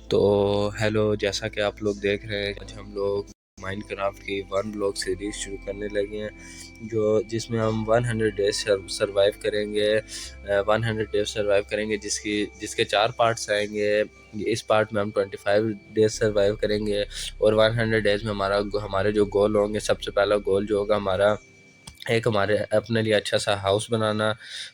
तो हेलो, जैसा कि आप लोग देख रहे हैं, आज हम लोग माइनक्राफ्ट की वन ब्लॉक सीरीज़ शुरू करने लगे हैं, जो जिसमें हम 100 डेज सरवाइव करेंगे। 100 डेज सरवाइव करेंगे, जिसके 4 पार्ट्स आएंगे। इस पार्ट में हम 25 डेज सरवाइव करेंगे और 100 डेज में हमारे जो गोल होंगे, सबसे पहला गोल जो होगा हमारा, एक हमारे अपने लिए अच्छा सा हाउस बनाना।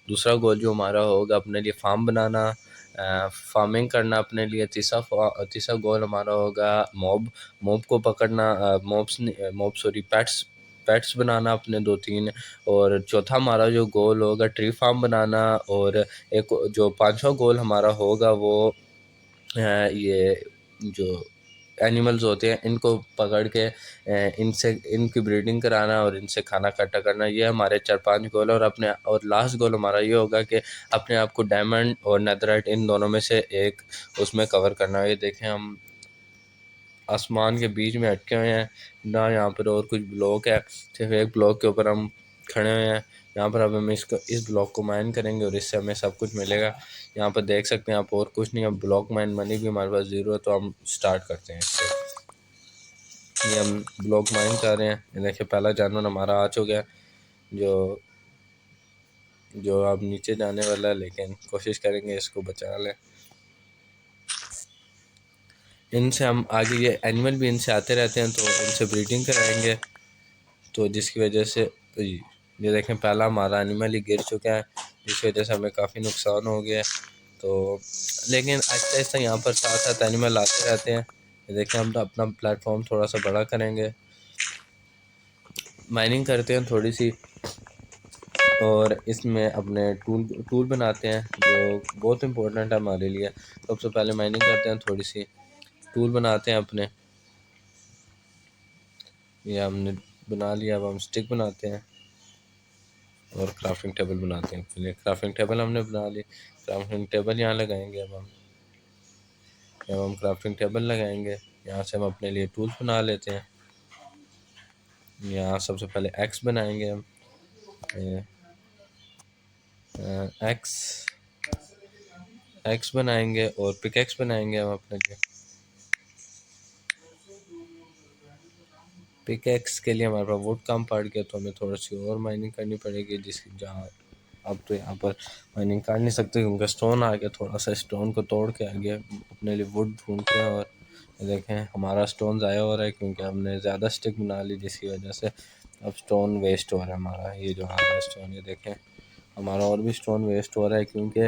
दूसरा गोल जो हमारा होगा, अपने लिए फार्म बनाना, फार्मिंग करना अपने लिए। तीसरा गोल हमारा होगा मॉब को पकड़ना, मॉब सॉरी पेट्स पेट्स बनाना अपने 2-3। और चौथा हमारा जो गोल होगा, ट्री फार्म बनाना। और एक जो पांचवा गोल हमारा होगा, वो ये जो एनिमल्स होते हैं इनको पकड़ के इनसे इनकी ब्रीडिंग कराना और इनसे खाना इकट्ठा करना। ये हमारे 4-5 गोल। और लास्ट गोल हमारा ये होगा कि अपने आप को डायमंड और नेदरराइट, इन दोनों में से एक उसमें कवर करना। ये देखें, हम आसमान के बीच में अटके हुए हैं ना। यहाँ पर और कुछ ब्लॉक है, सिर्फ एक ब्लॉक के ऊपर हम खड़े हुए हैं। यहाँ पर अब हम इस ब्लॉक को माइन करेंगे और इससे हमें सब कुछ मिलेगा। यहाँ पर देख सकते हैं आप, और कुछ नहीं, अब ब्लॉक माइन मनी भी हमारे पास 0 है। तो हम स्टार्ट करते हैं इसको। ये हम ब्लॉक माइन कर रहे हैं। ये देखिए, पहला जानवर हमारा आ चुका है, जो जो अब नीचे जाने वाला है, लेकिन कोशिश करेंगे इसको बचा लें। इनसे हम आगे, ये एनिमल भी इनसे आते रहते हैं, तो इनसे ब्रीडिंग कराएंगे। तो जिसकी वजह से ये देखें, पहला हमारा एनिमल ही गिर चुका है, जिसकी वजह से हमें काफ़ी नुकसान हो गया है। तो लेकिन आहिस्ता आहिस्ता यहाँ पर साथ साथ एनिमल आते रहते हैं। ये देखें, हम तो अपना प्लेटफॉर्म थोड़ा सा बड़ा करेंगे, माइनिंग करते हैं थोड़ी सी, और इसमें अपने टूल बनाते हैं, जो बहुत इंपॉर्टेंट है हमारे लिए। सबसे पहले माइनिंग करते हैं, थोड़ी सी टूल बनाते हैं अपने। ये हमने बना लिया। अब हम स्टिक बनाते हैं और क्राफ्टिंग टेबल बनाते हैं। पहले क्राफ्टिंग टेबल हमने बना ली, क्राफ्टिंग टेबल यहाँ लगाएंगे। अब हम क्राफ्टिंग टेबल लगाएंगे, यहाँ से हम अपने लिए टूल्स बना लेते हैं। यहाँ सबसे पहले एक्स बनाएंगे हम, एक्स एक्स बनाएंगे और पिकैक्स बनाएंगे हम अपने लिए। पिकैक्स के लिए हमारे पास वुड कम पड़ गया, तो हमें थोड़ी सी और माइनिंग करनी पड़ेगी, जिसकी जहाँ अब तो यहाँ पर माइनिंग कर नहीं सकते क्योंकि स्टोन आ गया। थोड़ा सा स्टोन को तोड़ के आगे अपने लिए वुड ढूंढते हैं। और देखें, हमारा स्टोन ज़ाया हो रहा है क्योंकि हमने ज़्यादा स्टिक बना ली, जिसकी वजह से अब स्टोन वेस्ट हो रहा है हमारा। ये जो हमारा स्टोन, ये देखें, हमारा और भी स्टोन वेस्ट हो रहा है क्योंकि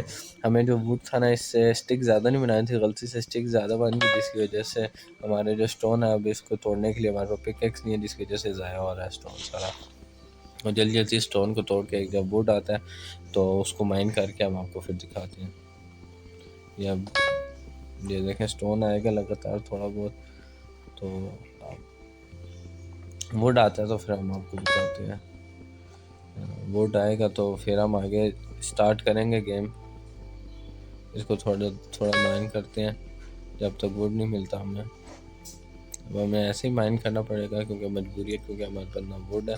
हमें जो वुड था ना, इससे स्टिक ज़्यादा नहीं बनाई थी, गलती से स्टिक ज़्यादा बन गई, जिसकी वजह से हमारे जो स्टोन है, अब इसको तोड़ने के लिए हमारे पास पिकैक्स नहीं है, जिसकी वजह से ज़ाया हो रहा है स्टोन सारा। और जल्दी जल्दी स्टोन को तोड़ के, जब वुड आता है तो उसको माइन करके हम आपको फिर दिखाते हैं। ये अब ये देखें, स्टोन आएगा लगातार थोड़ा बहुत, तो वुड आता है तो फिर हम आपको दिखाते हैं। वुड आएगा तो फिर हम आगे स्टार्ट करेंगे गेम। इसको थोड़ा थोड़ा माइन करते हैं जब तक वुड नहीं मिलता हमें। अब हमें ऐसे ही माइन करना पड़ेगा क्योंकि मजबूरी है, क्योंकि हमारे पास ना वुड है।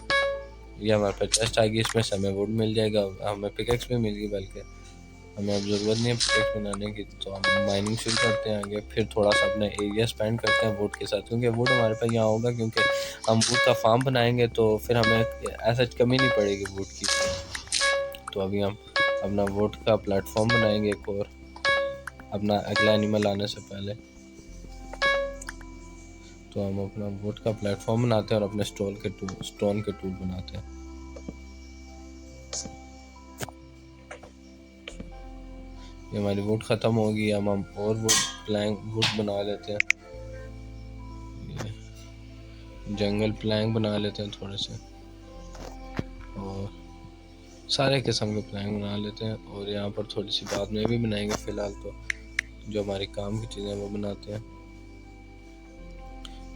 ये हमारे पास चेस्ट आएगी, इसमें से हमें वुड मिल जाएगा, हमें पिकैक्स भी मिल गई। बल्कि हमें अब ज़रूरत नहीं है पिकैक्स बनाने की, तो हम माइनिंग शुरू करते हैं आगे। फिर थोड़ा सा अपना एरिया स्पेंड करते हैं वुड के साथ, क्योंकि वुड हमारे पास यहाँ होगा, क्योंकि हम वुड का फार्म बनाएंगे तो फिर हमें ऐसा कमी नहीं पड़ेगी वुड की। तो अभी हम अपना वुड का प्लेटफॉर्म बनाएंगे एक और, अपना अगला एनिमल आने से पहले। तो हम अपना वुड का प्लेटफॉर्म बनाते हैं और अपने स्टोन के टूल बनाते हैं। ये हमारी वुड ख़त्म होगी, हम और वुड बना लेते हैं। ये जंगल प्लैंक बना लेते हैं थोड़े से, और सारे किस्म के प्लैंक बना लेते हैं। और यहाँ पर थोड़ी सी बाद में भी बनाएंगे, फ़िलहाल तो जो हमारी काम की चीज़ें वो बनाते हैं।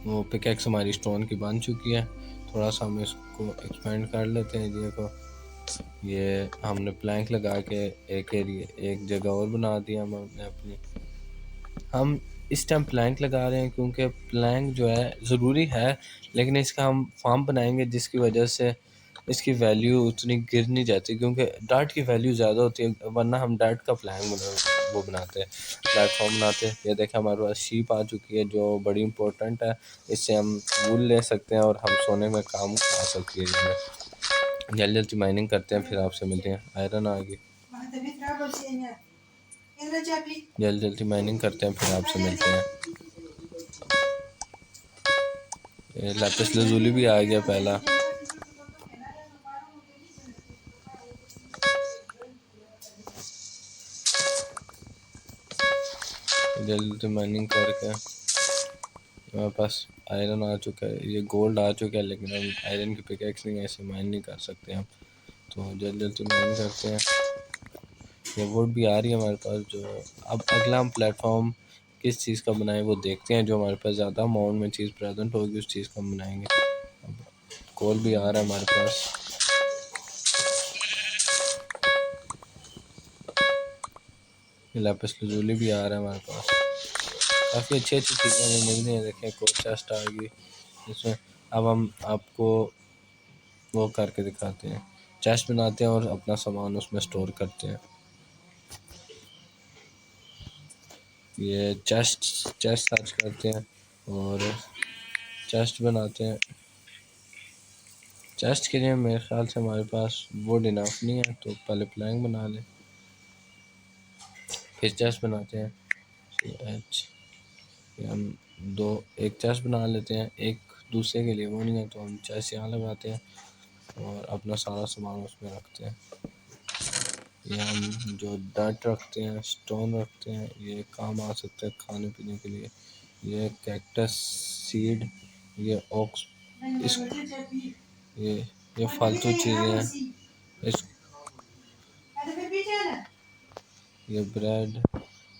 वो पिकैक्स हमारी स्टोन की बन चुकी है, थोड़ा सा हम इसको एक्सपेंड कर लेते हैं एरिया को। ये हमने प्लैंक लगा के एक जगह और बना दिया हमने अपनी। हम इस टाइम प्लैंक लगा रहे हैं क्योंकि प्लैंक जो है ज़रूरी है, लेकिन इसका हम फार्म बनाएंगे, जिसकी वजह से इसकी वैल्यू उतनी गिर नहीं जाती, क्योंकि डार्ट की वैल्यू ज़्यादा होती है, वरना हम डार्ट का वो बनाते हैं, प्लेटफॉर्म बनाते हैं। ये देखें हमारे पास शीप आ चुकी है जो बड़ी इंपॉर्टेंट है, इससे हम वूल ले सकते हैं और हम सोने में काम आ सकती है। जल्दी जल्दी माइनिंग करते हैं, फिर आपसे मिलते हैं। आयरन आ गई, जल्दी जल्दी माइनिंग करते हैं, फिर आपसे मिलते हैं। लैपिस लजूली भी आ गया पहला। जल्दी जल्दी माइनिंग करके हमारे पास आयरन आ चुका है, ये गोल्ड आ चुका है, लेकिन हम आयरन की पिकैक्स नहीं, ऐसे माइन नहीं कर सकते हम, तो जल्दी जल्दी माइनिंग करते हैं। ये वुड भी आ रही है हमारे पास। जो अब अगला हम प्लेटफॉर्म किस चीज़ का बनाएं वो देखते हैं, जो हमारे पास ज़्यादा अमाउंट में चीज़ प्रेजेंट होगी उस चीज़ का हम बनाएंगे। अब कोल भी आ रहा है हमारे पास। लैपिस लजूली भी आ रहा है हमारे पास। काफ़ी अच्छी अच्छी चीज़ें हमें मिल रही हैं। देखें कोल चेस्ट आ गई इसमें। अब हम आपको वो करके दिखाते हैं, चेस्ट बनाते हैं और अपना सामान उसमें स्टोर करते हैं। ये चेस्ट सर्च करते हैं और चेस्ट बनाते हैं। चेस्ट के लिए मेरे ख्याल से हमारे पास वुड इनफ नहीं है, तो पहले प्लैंक बना लें, फिर चेस्ट बनाते हैं। एच हम दो एक चेस्ट बना लेते हैं, एक दूसरे के लिए वो नहीं है, तो हम चेस्ट यहाँ लगाते हैं और अपना सारा सामान उसमें रखते हैं। ये हम जो डट रखते हैं, स्टोन रखते हैं, ये काम आ सकता है खाने पीने के लिए। ये कैक्टस सीड, ये ऑक्स, इस ये फालतू चीज़ें हैं। इस ये ब्रेड,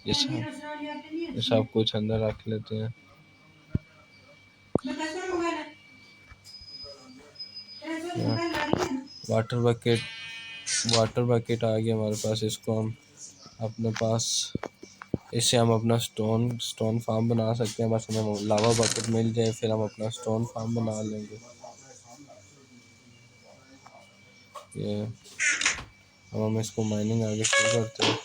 ये सब कुछ अंदर रख लेते हैं। वाटर बकेट, आ गया हमारे पास। इसको हम अपने पास, इससे हम अपना स्टोन फार्म बना सकते हैं। बस हमें लावा बकेट मिल जाए, फिर हम अपना स्टोन फार्म बना लेंगे। ये अब हम इसको माइनिंग आगे शुरू करते हैं।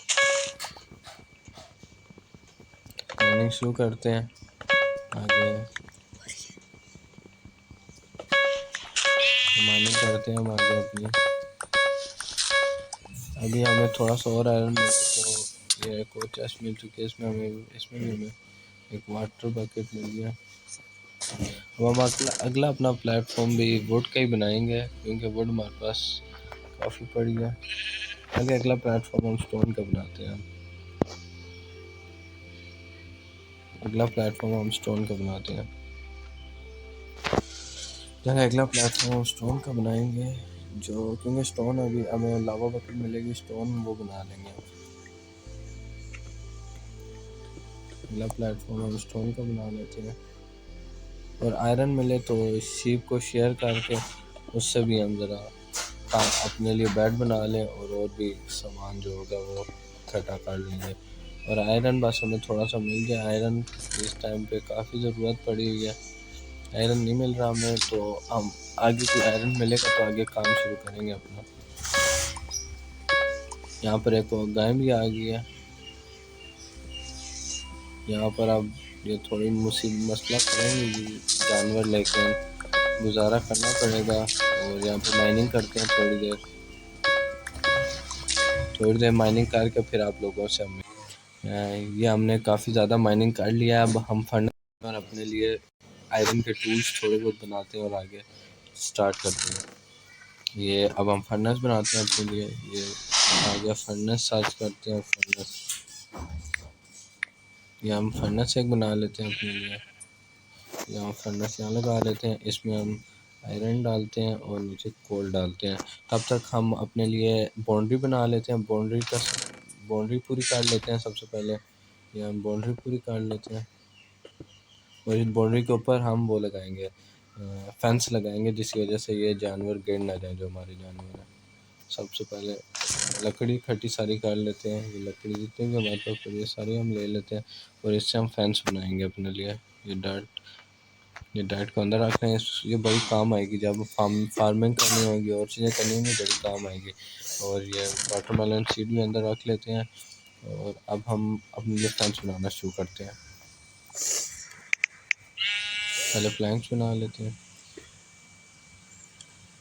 माइनिंग शुरू करते हैं आगे, माइनिंग करते हैं हम आगे अपनी। अभी हमें थोड़ा सा और आयरन मिल, तो ये एक और चेस्ट मिल चुकी है, इसमें भी हमें एक वाटर बकेट मिल गया। अब हम अगला अपना प्लेटफॉर्म भी वुड का ही बनाएंगे, क्योंकि वुड हमारे पास काफ़ी पड़ी है। आगे अगला प्लेटफॉर्म हम स्टोन का बनाते हैं। अगला प्लेटफॉर्म हम स्टोन का बनाते हैं। जब अगला प्लेटफॉर्म हम स्टोन का बनाएंगे, जो क्योंकि स्टोन अभी हमें लावा बकेट मिलेगी, स्टोन वो बना लेंगे। अगला प्लेटफॉर्म हम स्टोन का बना लेते हैं, और आयरन मिले तो शीप को शेयर करके उससे भी हम ज़रा अपने लिए बेड बना लें, और भी सामान जो होगा वो इकट्ठा कर लेंगे। और आयरन बस हमें थोड़ा सा मिल जाए। आयरन इस टाइम पे काफ़ी ज़रूरत पड़ी हुई है। आयरन नहीं मिल रहा हमें, तो हम आगे कोई आयरन मिलेगा तो आगे काम शुरू करेंगे अपना। यहाँ पर एक गाय भी आ गई है। यहाँ पर अब ये थोड़ी मसला करेंगे, जानवर लेकर गुजारा करना पड़ेगा। और यहाँ पर माइनिंग करते हैं थोड़ी देर माइनिंग करके फिर आप लोगों से हम ये हमने काफ़ी ज़्यादा माइनिंग कर लिया है। अब हम फर्नेस और अपने लिए आयरन के टूल्स थोड़े बहुत बनाते हैं और आगे स्टार्ट करते हैं। ये अब हम फर्नेस बनाते हैं अपने लिए। ये आगे फर्नेस सर्च करते हैं। फर्नेस, ये हम फर्नेस एक बना लेते हैं अपने लिए। यहाँ फर्नेस यहाँ लगा लेते हैं, इसमें हम आयरन डालते हैं और नीचे कोल डालते हैं। तब तक हम अपने लिए बाउंड्री बना लेते हैं। बाउंड्री पूरी कर लेते हैं सबसे पहले। ये हम बाउंड्री पूरी कर लेते हैं, और इस बाउंड्री के ऊपर हम वो लगाएंगे, फेंस लगाएंगे, जिसकी वजह से ये जानवर गिर ना जाए जो हमारे जानवर हैं। सबसे पहले लकड़ी इकट्ठी सारी कर लेते हैं। ये लकड़ी जितनी भी हमारे पास पड़ी है सारी हम ले लेते हैं, और इससे हम फेंस बनाएंगे अपने लिए। ये ये डाइट को अंदर रख रहे हैं, ये बड़ी काम आएगी जब फार्मिंग करनी होगी और चीज़ें करनी होंगी, बड़ी काम आएगी। और ये वाटरमेलन सीड भी अंदर रख लेते हैं। और अब हम अपने लिए प्लांट्स बनाना शुरू करते हैं। पहले प्लैंक्स बना लेते हैं।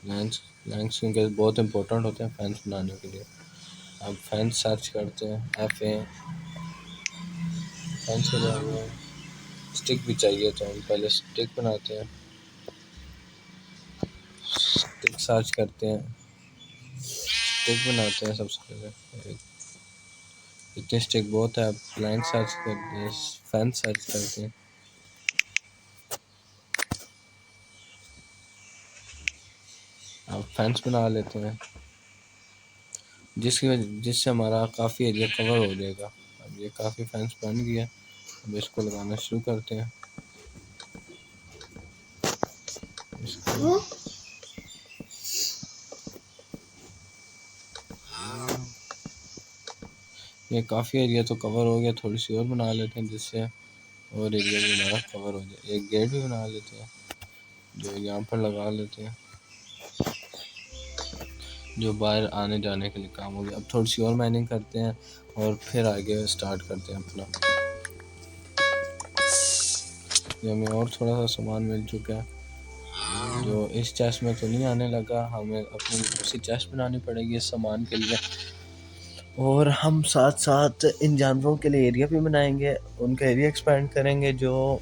प्लैंक्स क्योंकि बहुत इंपॉर्टेंट होते हैं फैंस बनाने के लिए। अब फैंस सर्च करते हैं, फैंस हो जाएंगे। स्टिक भी चाहिए तो हम पहले स्टिक बनाते हैं, स्टिक सर्च करते हैं, स्टिक बनाते हैं सबसे पहले। इतने स्टिक बहुत है। अब प्लैंक सर्च करते हैं, फैंस सर्च करते हैं। अब फैंस बना लेते हैं जिससे हमारा काफ़ी एरिया कवर हो जाएगा। अब ये काफ़ी फैंस बन गया, अब इसको लगाना शुरू करते हैं। इसको ये काफ़ी एरिया तो कवर हो गया, थोड़ी सी और बना लेते हैं जिससे और एरिया भी हमारा कवर हो जाए। एक गेट भी बना लेते हैं जो यहाँ पर लगा लेते हैं, जो बाहर आने जाने के लिए काम हो गया। अब थोड़ी सी और माइनिंग करते हैं और फिर आगे स्टार्ट करते हैं अपना। ये हमें और थोड़ा सा सामान मिल चुका है जो इस चेस्ट में तो नहीं आने लगा, हमें अपनी दूसरी चेस्ट बनानी पड़ेगी इस सामान के लिए। और हम साथ साथ इन जानवरों के लिए एरिया भी बनाएंगे, उनका एरिया एक्सपेंड करेंगे जो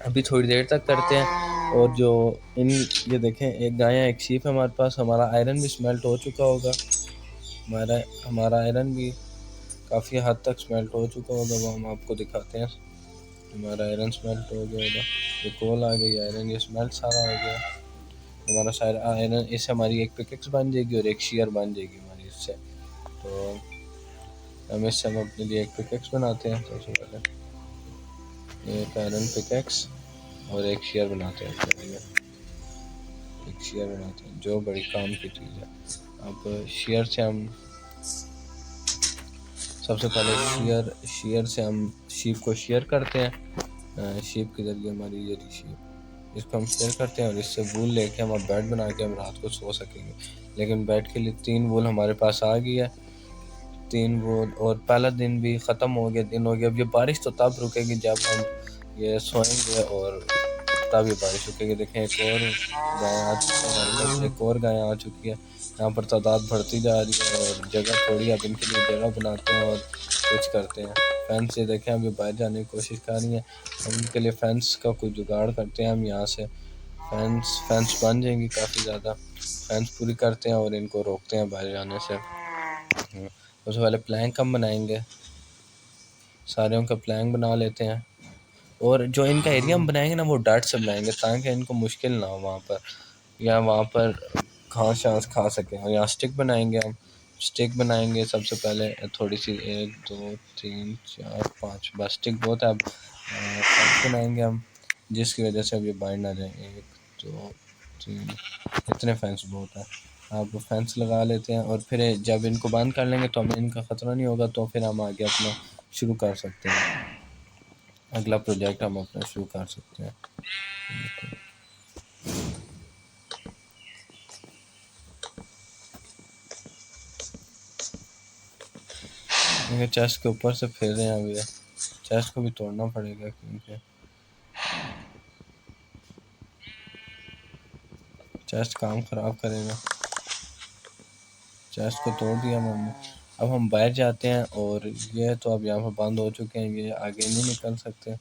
अभी थोड़ी देर तक करते हैं। और जो ये देखें, एक गाय है, एक शीप है हमारे पास। हमारा आयरन भी स्मेल्ट हो चुका होगा, हमारा आयरन भी काफ़ी हद तक स्मेल्ट हो चुका होगा, वो हम आपको दिखाते हैं। हमारा आयरन स्मेल्ट हो गया होगा, ये कोल आ गई, आयरन ये स्मेल्ट सारा हो गया हमारा सारा आयरन। इससे हमारी एक पिकेक्स बन जाएगी और एक शेयर बन जाएगी हमारी इससे। तो हम अपने लिए एक पिकेक्स बनाते हैं सबसे पहले, एक आयरन पिकेक्स और एक शेयर बनाते हैं अपने लिए। एक शेयर बनाते हैं जो बड़ी काम की चीज़ है। अब शेयर से हम सबसे पहले शेयर से हम शीप को शेयर करते हैं। शीप के जरिए हमारी ये शीप, इसको हम शेयर करते हैं और इससे वूल लेके हम अब बेड बना के हम रात को सो सकेंगे। लेकिन बेड के लिए 3 वूल हमारे पास आ गई है, 3 वूल। और पहला दिन भी ख़त्म हो गया, दिन हो गया। अब ये बारिश तो तब रुकेगी जब हम ये सोएंगे और तब ये बारिश रुकेगी। देखें एक और गाय आ चुकी है हमारे पास, एक और गाय आ चुकी है। यहाँ पर तादाद बढ़ती जा रही है और जगह थोड़ी, अब इनके लिए जगह बनाते हैं और कुछ करते हैं। फैंस से देखें अभी बाहर जाने की कोशिश कर रही हैं, हम उनके लिए फैंस का कुछ जुगाड़ करते हैं। हम यहाँ से फैंस बन जाएंगी काफ़ी ज़्यादा, फैंस पूरी करते हैं और इनको रोकते हैं बाहर जाने से। सबसे पहले प्लैंक हम बनाएंगे, सारे का प्लैंक बना लेते हैं। और जो इनका एरिया हम बनाएंगे ना वो डार्ट से बनाएंगे ताकि इनको मुश्किल ना हो वहाँ पर, या वहाँ पर घास शांस खा सकें। और यहाँ स्टिक बनाएंगे, हम स्टिक बनाएंगे सबसे पहले थोड़ी सी, 1 2 3 4 5, बस स्टिक बहुत है। अब फैंस बनाएंगे हम जिसकी वजह से अब ये बाहर ना जाए। 1 2 3, इतने फैंस बहुत है। अब फैंस लगा लेते हैं और फिर जब इनको बंद कर लेंगे तो हमें इनका ख़तरा नहीं होगा, तो फिर हम आगे अपना शुरू कर सकते हैं, अगला प्रोजेक्ट हम अपना शुरू कर सकते हैं। चेस्ट के ऊपर से फिर रहे हैं, अभी चेस्ट को भी तोड़ना पड़ेगा क्योंकि चेस्ट काम ख़राब करेगा। चेस्ट को तोड़ दिया हमने। अब हम बाहर जाते हैं और ये तो अब यहाँ पर बंद हो चुके हैं, ये आगे नहीं निकल सकते।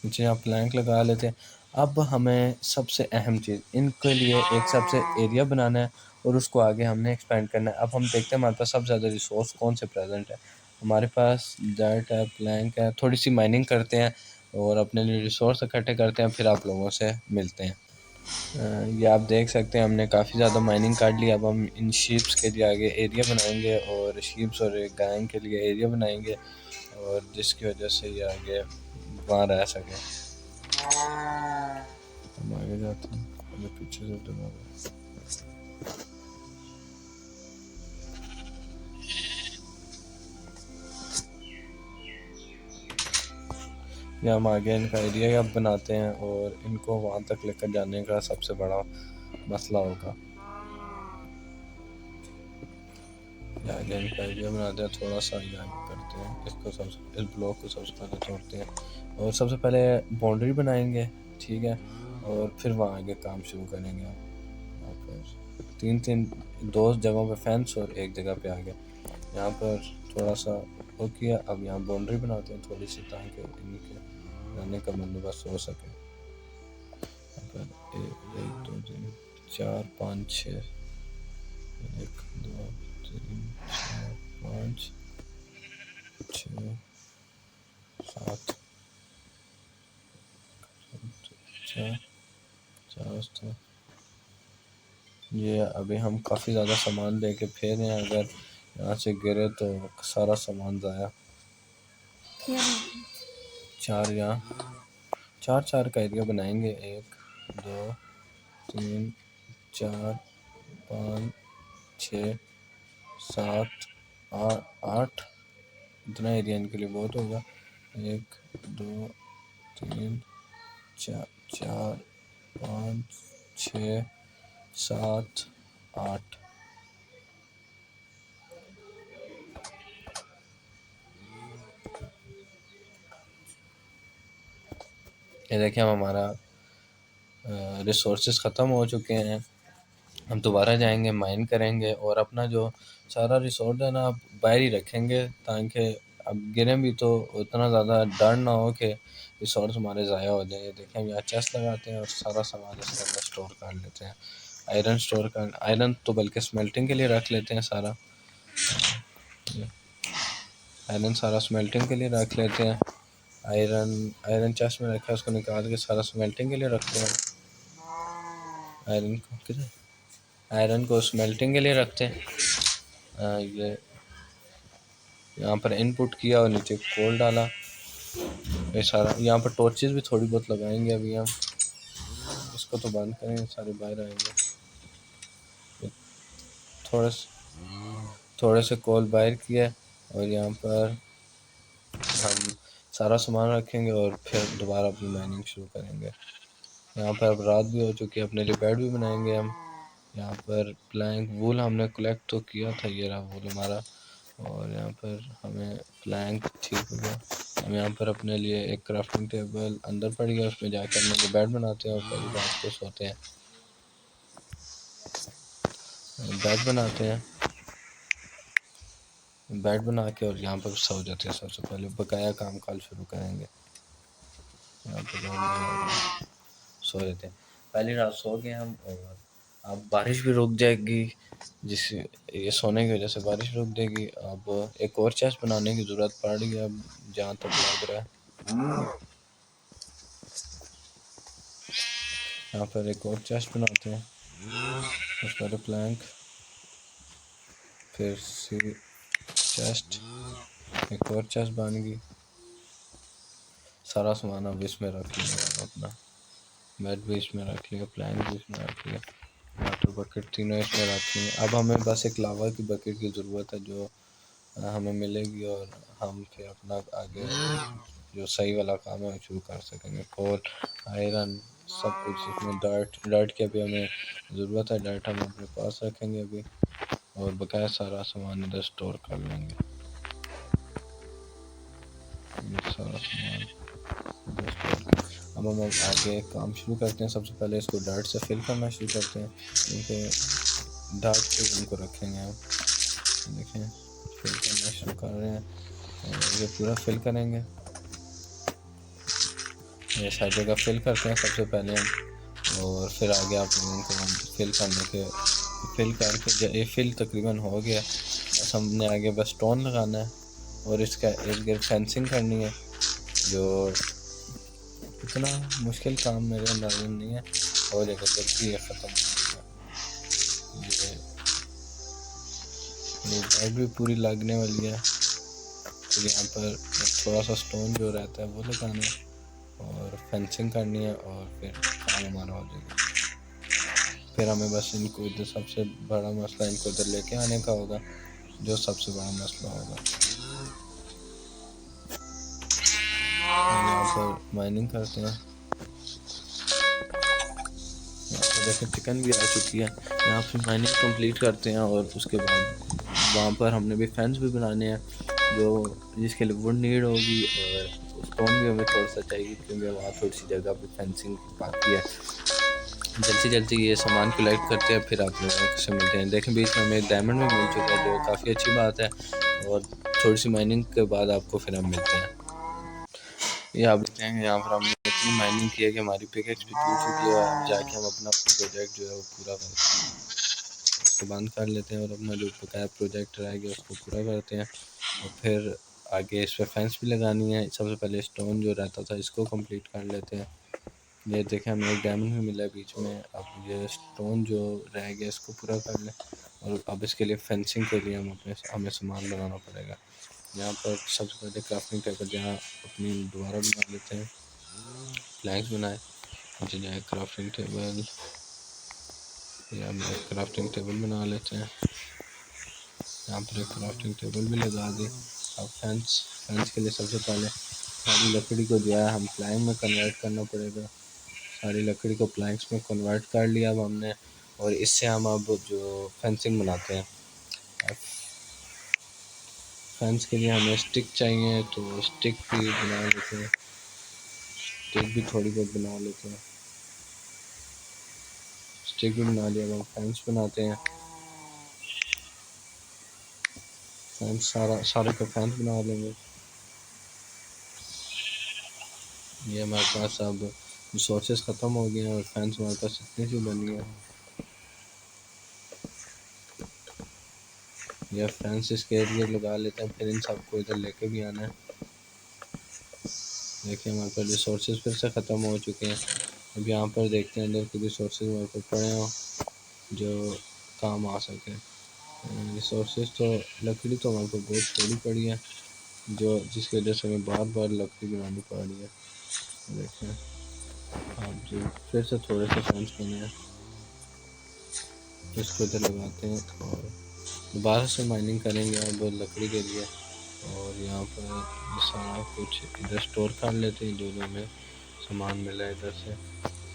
नीचे यहाँ प्लैंक लगा लेते हैं। अब हमें सबसे अहम चीज़ इनके लिए एक सबसे एरिया बनाना है और उसको आगे हमने एक्सपेंड करना है। अब हम देखते हैं हमारे पास सबसे ज़्यादा रिसोर्स कौन से प्रेजेंट है। हमारे पास डाइट है, प्लैंक है, थोड़ी सी माइनिंग करते हैं और अपने लिए रिसोर्स इकट्ठे करते हैं, फिर आप लोगों से मिलते हैं। ये आप देख सकते हैं हमने काफ़ी ज़्यादा माइनिंग काट ली। अब हम इन शीप्स के लिए आगे एरिया बनाएंगे और शीप्स और एक गाय के लिए एरिया बनाएंगे और जिसकी वजह से ये आगे वहाँ रह सके। हम आगे जाते हैं, हमें पीछे से दबा ये हम आगे इनका एरिया अब बनाते हैं और इनको वहाँ तक लेकर जाने का सबसे बड़ा मसला होगा। आगे इनका एरिया बनाते हैं, थोड़ा सा यहाँ करते हैं इसको, इस ब्लॉक को सबसे पहले तोड़ते हैं और सबसे पहले बाउंड्री बनाएंगे, ठीक है, और फिर वहाँ आगे काम शुरू करेंगे। यहाँ पर तीन दो जगहों पे फेंस और एक जगह पे आगे यहाँ पर थोड़ा सा वो किया। अब यहाँ बाउंड्री बनाते हैं थोड़ी सी, ताकि इनके रहने का बंदोबस्त हो सके। यहाँ पर 1 2 3 4 5 6, 1 2 3 4 5 6 7 4 ये अभी हम काफ़ी ज़्यादा सामान लेके फेर हैं, अगर यहाँ से गिरे तो सारा सामान ज़ाया। 4 यहाँ 4 का एरिया बनाएंगे, 1 2 3 4 5 6 7 8, इतना एरिया इनके लिए बहुत होगा। 1 2 3 4 5 6 7 8। ये देखिए, हमारा रिसोर्सेज ख़त्म हो चुके हैं। हम दोबारा जाएंगे, माइन करेंगे और अपना जो सारा रिसोर्स है ना, बाहर ही रखेंगे, ताकि अब गिरें भी तो उतना ज़्यादा डर ना हो कि रिसोर्स हमारे ज़ाया हो जाए। देखें, हम यहाँ चेस्ट लगाते हैं और सारा सामान इसके अंदर स्टोर कर लेते हैं। आयरन तो बल्कि स्मेल्टिंग के लिए रख लेते हैं सारा, आयरन सारा स्मेल्टिंग के लिए रख लेते हैं। आयरन चेस्ट में रखा है, उसको निकाल के सारा स्मेल्टिंग के लिए रखते हैं। आयरन को स्मेल्टिंग के लिए रखते हैं। ये यहाँ पर इनपुट किया और नीचे कोल डाला, ये सारा। यहाँ पर टॉर्चेस भी थोड़ी बहुत लगाएंगे अभी हम। इसको तो बंद करेंगे, सारे बाहर आएंगे। थोड़े से कोल बाहर किया और यहाँ पर हम सारा सामान रखेंगे और फिर दोबारा अपनी माइनिंग शुरू करेंगे। यहाँ पर अब रात भी हो चुकी है, अपने लिए बेड भी बनाएंगे हम। यहाँ पर प्लैंक वूल हमने कलेक्ट तो किया था, ये रहा वूल हमारा, और यहाँ पर हमें प्लैंक ठीक हो गया। हम यहाँ पर अपने लिए एक क्राफ्टिंग टेबल अंदर पड़ गया, उसमें जाकर हम लोग बेड बनाते हैं और कई रात को सोते हैं। बेड बना के और यहाँ पर सो जाते हैं। सबसे पहले बकाया काम कल शुरू करेंगे। यहाँ पर सो जाते हैं, पहली रात सो गए हम, और अब बारिश भी रुक जाएगी, जिस ये सोने की वजह से बारिश रुक जाएगी। अब एक और चेस्ट बनाने की ज़रूरत पड़ रही है, अब जहाँ तक लग रहा है। यहाँ पर एक और चेस्ट बनाते हैं, उस पर प्लैंक, फिर चेस्ट, एक और चेस्ट बन गई। सारा सामान अब इसमें रख लिया, अपना बेड भी इसमें रख लिया, प्लैंक भी इसमें रख लिया, वाटर बकेट तीनों इसमें रख लिए। अब हमें बस एक लावा की बकेट की ज़रूरत है जो हमें मिलेगी, और हम फिर अपना आगे जो सही वाला काम है शुरू कर सकेंगे। कोल, आयरन, सब कुछ इसमें, डर्ट की अभी हमें ज़रूरत है, डर्ट हम अपने पास रखेंगे अभी, और बकाया सारा सामान इधर स्टोर कर लेंगे। ये सारा सामान इधर स्टोर कर, अब हम आगे काम शुरू करते हैं। सबसे पहले इसको डर्ट से फिल करना शुरू करते हैं, क्योंकि डर्ट से उनको रखेंगे हम। देखें, फिल करना शुरू कर रहे हैं, और ये पूरा फिल करेंगे। ये सारी जगह फिल करते हैं सबसे पहले हम, और फिर आगे आप लोगों को हम फिल करके ये फिल तकरीबन हो गया। बस हमने आगे बस स्टोन लगाना है और इसका इर्द गिर्द फेंसिंग करनी है, जो इतना मुश्किल काम मेरे अंदाज़ में नहीं है, हो जाएगा जल्दी, ये ख़त्म हो जाएगा। ये बेड भी पूरी लगने वाली है, तो यहाँ पर थोड़ा सा स्टोन जो रहता है वो लगाना है और फेंसिंग करनी है, और फिर काम हमारा हो जाएगा। फिर हमें बस इनको इधर, सबसे बड़ा मसला इनको इधर लेके आने का होगा, जो सबसे बड़ा मसला होगा। यहाँ पर माइनिंग करते हैं। तो देखें चिकन भी आ चुकी है। यहाँ पे माइनिंग कंप्लीट करते हैं और उसके बाद वहाँ पर हमने भी फेंस भी बनाने हैं जो जिसके लिए वुड नीड होगी और स्टोन भी हमें थोड़ा सा चाहिए क्योंकि वहाँ थोड़ी सी जगह पे फेंसिंग बाकी है। जल्दी जल्दी ये सामान कलेक्ट करते हैं फिर आप लोगों से मिलते हैं। देखें बीच में हमें डायमंड भी मिल चुका है जो काफ़ी अच्छी बात है और थोड़ी सी माइनिंग के बाद आपको फिर हम मिलते हैं। ये आप देखते हैं यहाँ पर हमने इतनी माइनिंग की है कि हमारी पिकेक्स भी टूट चुकी है। अब जाके हम अपना प्रोजेक्ट जो है वो पूरा करते हैं, उसको बंद कर लेते हैं और अपना जो बकाया प्रोजेक्ट रह गया उसको पूरा करते हैं और फिर आगे इस पर फेंस भी लगानी है। सबसे पहले स्टोन जो रहता था इसको कंप्लीट कर लेते हैं। ये देखें हमें एक डायमंड भी मिला है बीच में। अब ये स्टोन जो रह गया इसको पूरा कर लें और अब इसके लिए फेंसिंग के लिए हमें सामान बनाना पड़ेगा। यहाँ पर सबसे पहले क्राफ्टिंग टेबल यहाँ अपनी दोबारा बना लेते हैं। प्लैंक्स बनाए नीचे जाए क्राफ्टिंग टेबल, या हम एक क्राफ्टिंग टेबल बना लेते हैं। यहाँ पर एक क्राफ्टिंग टेबल भी लगा दी। अब फेंस के लिए सबसे पहले सारी लकड़ी को जो है हम प्लैंक में कन्वर्ट करना पड़ेगा। सारी लकड़ी को प्लैंक्स में कन्वर्ट कर लिया अब हमने और इससे हम अब जो फेंसिंग बनाते हैं। फेंस के लिए हमें स्टिक चाहिए तो स्टिक भी बना लेते हैं, स्टिक भी थोड़ी बहुत बना लेते हैं। स्टिक भी बना लिया, अब हम फेंस बनाते हैं। फेंस सारे का फेंस बना लेंगे। ये हमारे पास अब रिसोर्सेज ख़त्म हो गए हैं और फेंस हमारे पास इतनी सी बनी है। यह फेंस इसके एरिए लगा लेते हैं, फिर इन सबको इधर लेके भी आना है। देखिए हमारे पास रिसोर्सेज फिर से ख़त्म हो चुके हैं। अब यहाँ पर देखते हैं अंदर के रिसोर्सेज हमारे पास पड़े हों जो काम आ सके। रिसोर्सेज तो लकड़ी तो हमारे पास बहुत थोड़ी पड़ी है जो जिसकी वजह से हमें बार बार लकड़ी बनानी पड़ रही है। देखें आप जो फिर से थोड़े से फेंस बने हैं, इसको इधर लगाते हैं और दोबारा से माइनिंग करेंगे अब लकड़ी के लिए। और यहाँ पर सारा कुछ इधर स्टोर कर लेते हैं जो जो हमें सामान मिला है। इधर से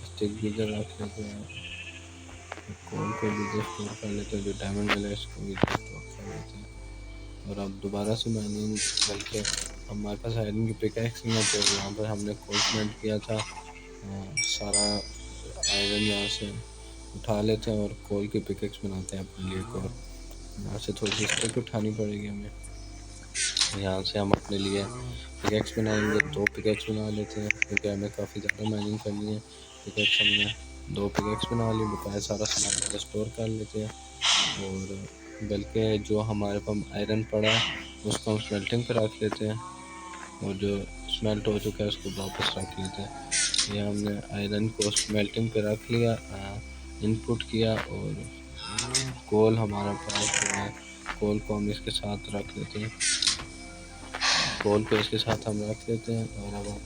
स्टिक भी इधर रख लेते हैं, कोल को भी इधर स्टोर कर लेते हैं, जो डायमंड मिला है इसको भी इधर स्टोर कर लेते हैं। और अब दोबारा से माइनिंग करके हमारे पास आयरन की पिकैक्स नहीं है तो यहाँ पर हमने कोल स्मेल्ट किया था। सारा आयरन यहाँ से उठा लेते हैं और कोल की पिकैक्स बनाते हैं अपने लिए। और यहाँ से थोड़ी सी स्टिक उठानी पड़ेगी हमें। यहाँ से हम अपने लिए पिकैक्स बनाएंगे, 2 पिकैक्स बना लेते हैं क्योंकि हमें काफ़ी ज़्यादा माइनिंग करनी है। पिकैक्स हमने 2 पिकैक्स बना ली, बकाया सारा सामान स्टोर कर लेते हैं। और बल्कि जो हमारे पास आयरन पड़ा है उसको हम स्मेल्टिंग पर रख लेते हैं और जो स्मेल्ट हो चुका है उसको वापस रख लेते हैं। ये हमने आयरन को स्मेल्टिंग पर रख लिया, इनपुट किया और कोल हमारे पास है। कोल को हम इसके साथ रख लेते हैं, कोल को इसके साथ हम रख लेते हैं। और अब हम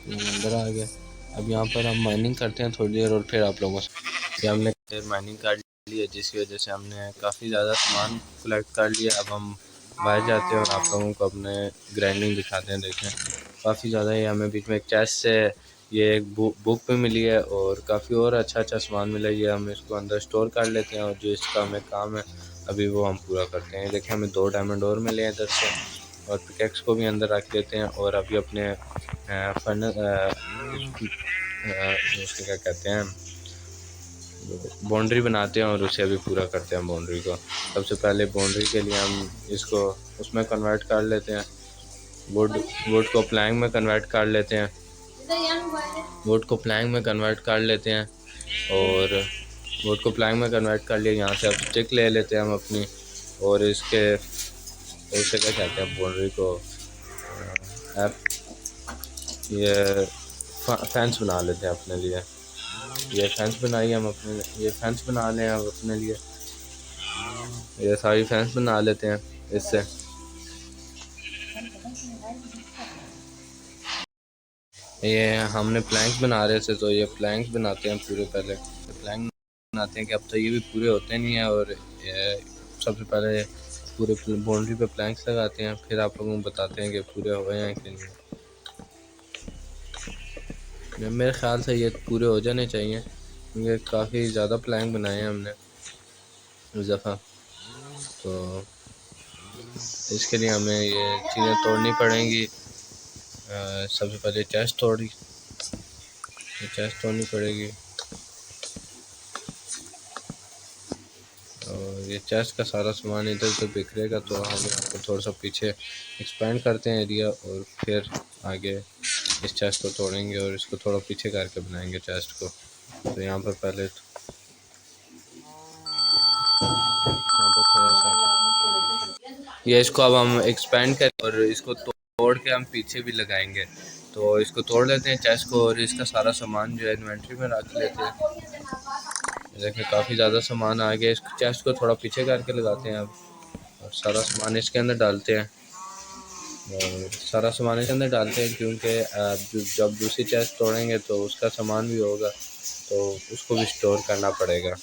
अंदर आ गए। अब यहाँ पर हम माइनिंग करते हैं थोड़ी देर और फिर आप लोगों से हमने देर माइनिंग कर ली है जिसकी वजह से हमने काफ़ी ज़्यादा सामान कलेक्ट कर लिया। अब हम बाहर जाते हैं और आप लोगों को अपने ग्राइंडिंग दिखाते हैं। देखें काफ़ी ज़्यादा ये हमें बीच में एक चेस्ट से ये एक बुक पे मिली है और काफ़ी और अच्छा सामान मिला है। ये हम इसको अंदर स्टोर कर लेते हैं और जो इसका हमें काम है अभी वो हम पूरा करते हैं। देखिए हमें 2 डायमंड और मिले हैं इधर से और पिकैक्स को भी अंदर रख लेते हैं और अभी अपने उसके क्या कहते हैं बाउंड्री बनाते हैं और उसे अभी पूरा करते हैं बाउंड्री को। सबसे पहले बाउंड्री के लिए हम इसको उसमें कन्वर्ट कर लेते हैं, वुड को प्लैंक में कन्वर्ट कर लेते हैं, वुड को प्लैंक में कन्वर्ट कर लेते हैं और वुड को प्लैंक में कन्वर्ट कर लिया। यहाँ से अब स्टिक ले लेते हैं हम अपनी और इसके उसे क्या कहते हैं बाउंड्री को ये फेंस बना लेते हैं अपने लिए। ये फेंस बनाई हम अपने लिए, ये फेंस बना लें हम अपने लिए, ये सारी फेंस बना लेते हैं इससे। ये हमने प्लैंक्स बना रहे थे तो ये प्लैंक्स बनाते हैं पूरे। पहले प्लैंक बनाते हैं कि अब तो ये भी पूरे होते नहीं हैं और ये सबसे पहले पूरे बाउंड्री पे प्लैंक्स लगाते हैं, फिर आप लोगों को बताते हैं कि पूरे हुए हैं कि नहीं। मेरे ख्याल से ये पूरे हो जाने चाहिए क्योंकि काफ़ी ज़्यादा प्लैंक बनाए हैं हमने इस दफ़ा। तो इसके लिए हमें ये चीज़ें तोड़नी पड़ेंगी। सबसे पहले चेस्ट तोड़नी पड़ेगी और ये चेस्ट का सारा सामान इधर उधर बिखरेगा, तो हम इसको थोड़ा सा पीछे एक्सपेंड करते हैं एरिया और फिर आगे इस चेस्ट को तोड़ेंगे और इसको थोड़ा पीछे करके बनाएंगे चेस्ट को। तो यहाँ पर पहले थोड़ा सा ये इसको अब हम एक्सपेंड करें और इसको तोड़ के हम पीछे भी लगाएंगे। तो इसको तोड़ लेते हैं चेस्ट को और इसका सारा सामान जो है इन्वेंट्री में रख लेते हैं। देखिए काफ़ी ज़्यादा सामान आ गया। इस चेस्ट को थोड़ा पीछे करके लगाते हैं अब और सारा सामान इसके अंदर डालते हैं क्योंकि जब दूसरी चेस्ट तोड़ेंगे तो उसका सामान भी होगा तो उसको भी स्टोर करना पड़ेगा।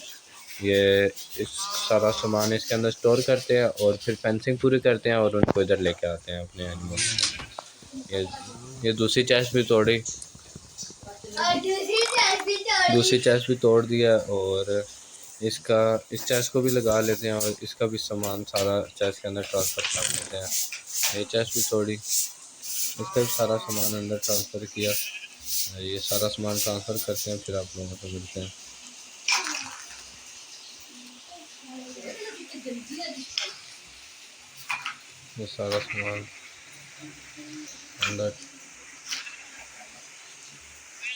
ये इस सारा सामान इसके अंदर स्टोर करते हैं और फिर फेंसिंग पूरी करते हैं और उनको इधर लेके आते हैं अपने एनिमल। ये दूसरी चेस्ट भी तोड़ दिया और इस चेस्ट को भी लगा लेते हैं और इसका भी सामान सारा चेस्ट के अंदर ट्रांसफ़र कर लेते हैं। ये चेस्ट भी तोड़ी, इसका भी सारा सामान अंदर ट्रांसफ़र किया। ये सारा सामान ट्रांसफ़र करते हैं, फिर आप लोगों को मिलते हैं। ये सारा सामान अंदर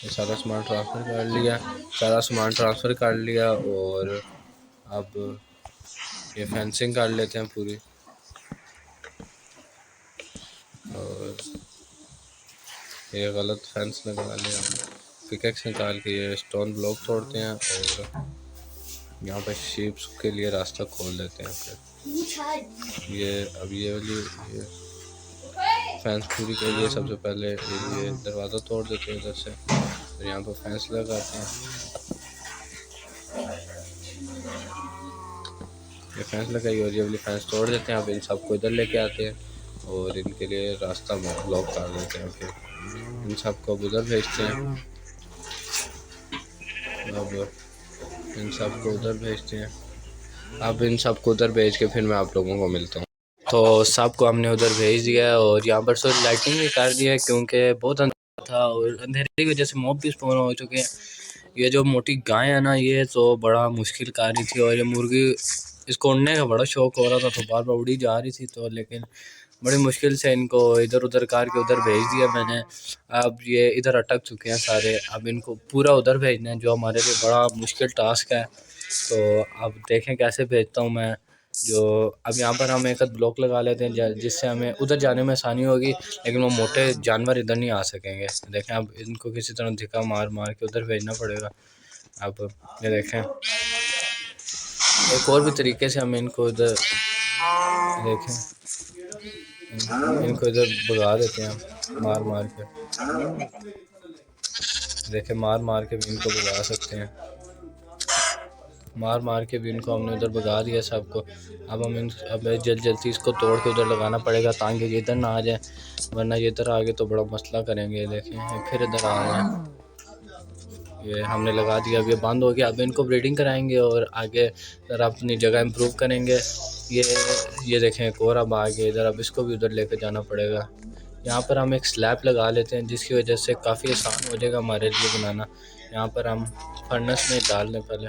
सारा सामान ट्रांसफ़र कर लिया और अब ये फेंसिंग कर लेते हैं पूरी। और ये गलत फेंस लगा लिया, पिकेक्स निकाल के ये स्टोन ब्लॉक तोड़ते हैं और यहाँ पर शीप्स के लिए रास्ता खोल देते हैं। फिर ये वाली फेंस पूरी के लिए सबसे पहले ये दरवाज़ा तोड़ देते हैं इधर से, फिर यहाँ पर फेंस लगाते हैं। ये फेंस लगाई और ये वाली फेंस तोड़ देते हैं। अब इन सबको इधर लेके आते हैं और इनके लिए रास्ता ब्लॉक कर देते हैं। फिर इन सबको उधर भेजते हैं। अब इन सबको उधर भेज के फिर मैं आप लोगों को मिलता हूँ। तो सबको हमने उधर भेज दिया है और यहाँ पर लाइटिंग भी कर दी है क्योंकि बहुत अंधेरा था और अंधेरे की वजह से मॉब भी स्पॉन हो चुके हैं। ये जो मोटी गाय है ना, ये तो बड़ा मुश्किल कर रही थी और ये मुर्गी, इसको उड़ने का बड़ा शौक हो रहा था तो बार बार उड़ी जा रही थी, तो लेकिन बड़ी मुश्किल से इनको इधर उधर करके उधर भेज दिया मैंने। अब ये इधर अटक चुके हैं सारे, अब इनको पूरा उधर भेजना है जो हमारे लिए बड़ा मुश्किल टास्क है। तो अब देखें कैसे भेजता हूँ मैं। अब यहाँ पर हम एक ब्लॉक लगा लेते हैं जिससे हमें उधर जाने में आसानी होगी, लेकिन वो मोटे जानवर इधर नहीं आ सकेंगे। देखें अब इनको किसी तरह धिक्का मार मार के उधर भेजना पड़ेगा। अब ये देखें एक और भी तरीके से हम इनको इधर भगा देते हैं मार मार के। देखें मार मार के भी इनको भगा सकते हैं, मार के भी इनको हमने उधर भगा दिया सबको। अब जल्दी इसको तोड़ के उधर लगाना पड़ेगा ताकि ये इधर ना आ जाए, वरना ये इधर आ गए तो बड़ा मसला करेंगे। देखें फिर इधर आ रहे हैं, ये हमने लगा दिया। अब ये बंद हो गया। अब इनको ब्रीडिंग कराएंगे और आगे ज़रा अपनी जगह इम्प्रूव करेंगे। ये देखें एक और अब आ गया इधर, अब इसको भी उधर लेकर जाना पड़ेगा। यहाँ पर हम एक स्लैब लगा लेते हैं जिसकी वजह से काफ़ी आसान हो जाएगा हमारे लिए बनाना। यहाँ पर हम फर्नेस में डाल लें, पहले